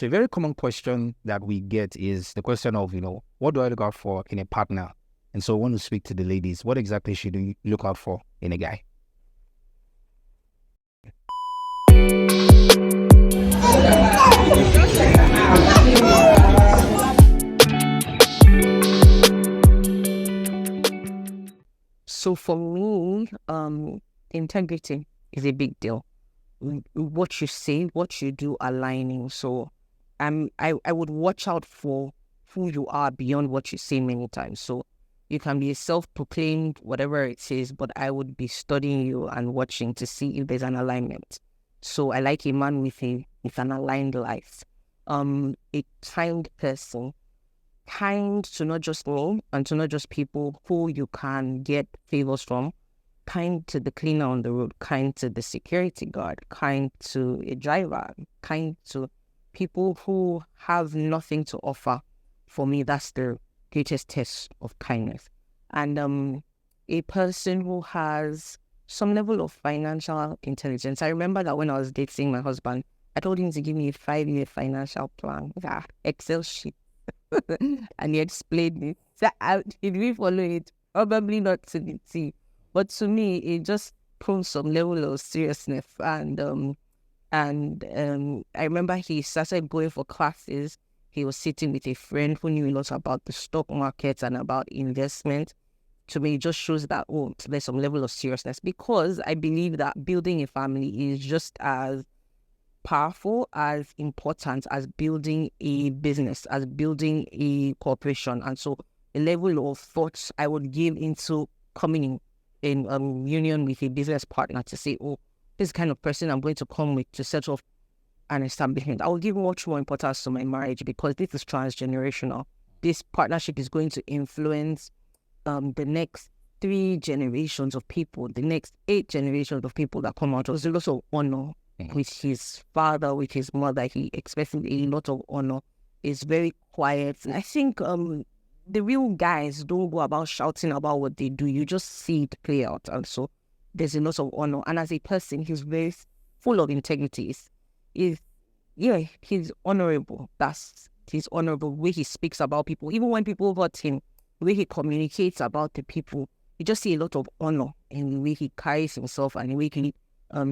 So a very common question that we get is the question of, what do I look out for in a partner? And so I want to speak to the ladies. What exactly should you look out for in a guy? So for me, integrity is a big deal. What you say, what you do, aligning. So I would watch out for who you are beyond what you say many times. So you can be a self-proclaimed whatever it is, but I would be studying you and watching to see if there's an alignment. So I like a man with an aligned life. A kind person, kind to not just me and to not just people who you can get favors from, kind to the cleaner on the road, kind to the security guard, kind to a driver, kind to people who have nothing to offer. For me, that's the greatest test of kindness. And a person who has some level of financial intelligence. I remember that when I was dating my husband, I told him to give me a 5-year financial plan, Excel sheet. And he explained it. So did we follow it? Probably not to the T. But to me, it just proves some level of seriousness. And I remember he started going for classes. He was sitting with a friend who knew a lot about the stock market and about investment. To me, it just shows that, there's some level of seriousness, because I believe that building a family is just as powerful, as important as building a business, as building a corporation. And so the level of thoughts I would give into coming in union with a business partner to say, this kind of person I'm going to come with to set off an establishment, I will give much more importance to my marriage, because this is transgenerational. This partnership is going to influence the next 3 generations of people, the next 8 generations of people that come out. There's a lot of honor with his father, with his mother. He expects a lot of honor. Is very quiet. And I think the real guys don't go about shouting about what they do. You just see it play out. And so there's a lot of honor. And as a person, he's very full of integrity. He's honorable. He's honorable. The way he speaks about people, even when people hurt him, the way he communicates about the people, you just see a lot of honor in the way he carries himself and the way he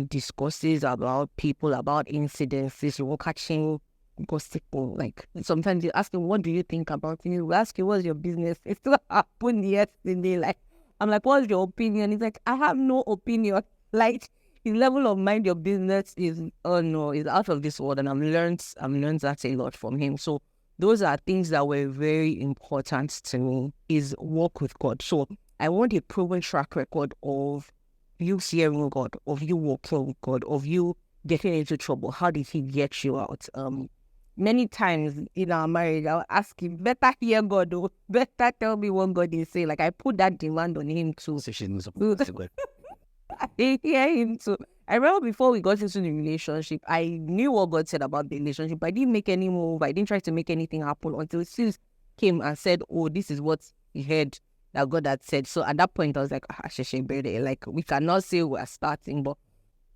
discusses about people, about incidences, catching gossip. Like sometimes you ask him, what do you think about it? You ask him, what's your business? It's what happened yesterday. Like, I'm like, what's your opinion? He's like, I have no opinion. Like, his level of mind your business is out of this world. And I've learned that a lot from him. So those are things that were very important to me, is walk with God. So I want a proven track record of you hearing God, of you walking with God, of you getting into trouble. How did he get you out? Many times in our marriage, I'll ask him, better hear God, or better tell me what God is saying. Like, I put that demand on him too. So she knows about God. I hear him too. I remember before we got into the relationship, I knew what God said about the relationship. I didn't make any move. I didn't try to make anything happen until Sis came and said, this is what he heard that God had said. So at that point, I was like, like, we cannot say we're starting, but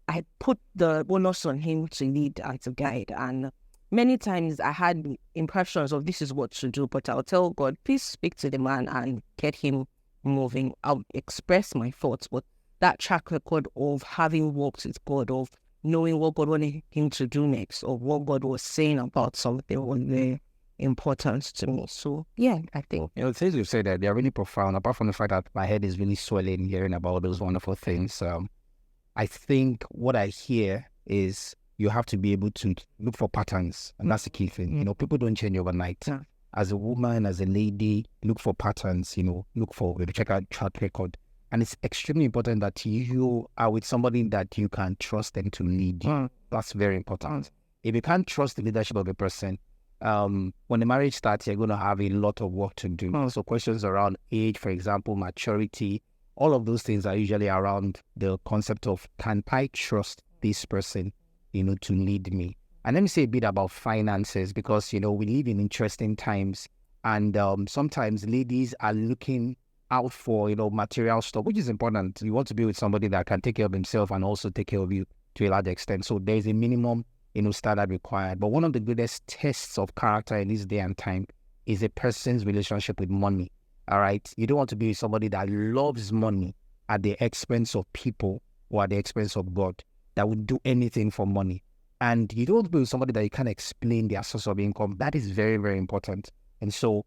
I put the bonus on him to lead and to guide. And many times I had impressions of this is what to do, but I'll tell God, please speak to the man and get him moving. I'll express my thoughts, but that track record of having walked with God, of knowing what God wanted him to do next, or what God was saying about something, was very important to me. So yeah, I think the things you've said that they're really profound. Apart from the fact that my head is really swelling hearing about those wonderful things, I think what I hear is you have to be able to look for patterns, and that's the key thing. People don't change overnight. Yeah. As a woman, as a lady, look for patterns. Check out track record. And it's extremely important that you are with somebody that you can trust them to lead you. That's very important. If you can't trust the leadership of a person, when the marriage starts, you're going to have a lot of work to do. So questions around age, for example, maturity, all of those things are usually around the concept of, can I trust this person, to lead me? And let me say a bit about finances, because, we live in interesting times, and sometimes ladies are looking out for, material stuff, which is important. You want to be with somebody that can take care of himself and also take care of you to a large extent. So there's a minimum standard required. But one of the greatest tests of character in this day and time is a person's relationship with money. All right. You don't want to be with somebody that loves money at the expense of people or at the expense of God, that would do anything for money. And you don't want to be with somebody that you can't explain their source of income. That is very, very important. And so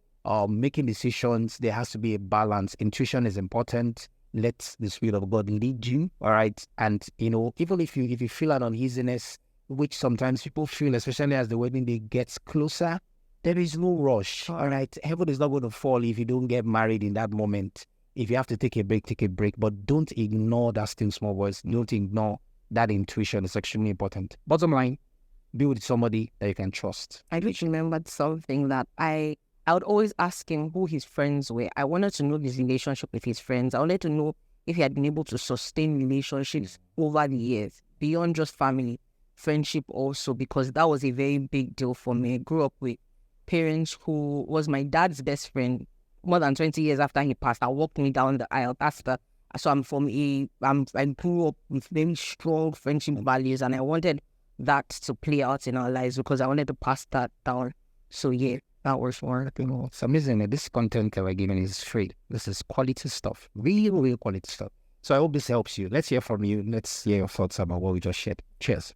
making decisions, there has to be a balance. Intuition is important. Let the Spirit of God lead you. All right. And, even if you feel an uneasiness, which sometimes people feel, especially as the wedding day gets closer, there is no rush. All right. Heaven is not going to fall if you don't get married in that moment. If you have to take a break, take a break. But don't ignore that still small voice. Don't ignore that intuition. It's extremely important. Bottom line, be with somebody that you can trust. I just remembered something that I would always ask him who his friends were. I wanted to know his relationship with his friends. I wanted to know if he had been able to sustain relationships over the years, beyond just family, friendship also, because that was a very big deal for me. I grew up with parents who was my dad's best friend more than 20 years after he passed. I walked me down the aisle. So I grew up with very strong friendship values, and I wanted that to play out in our lives because I wanted to pass that down. So yeah, that was one thing. It's amazing that this content that we're giving is free. This is quality stuff, real quality stuff. So I hope this helps you. Let's hear from you. Let's hear your thoughts about what we just shared. Cheers.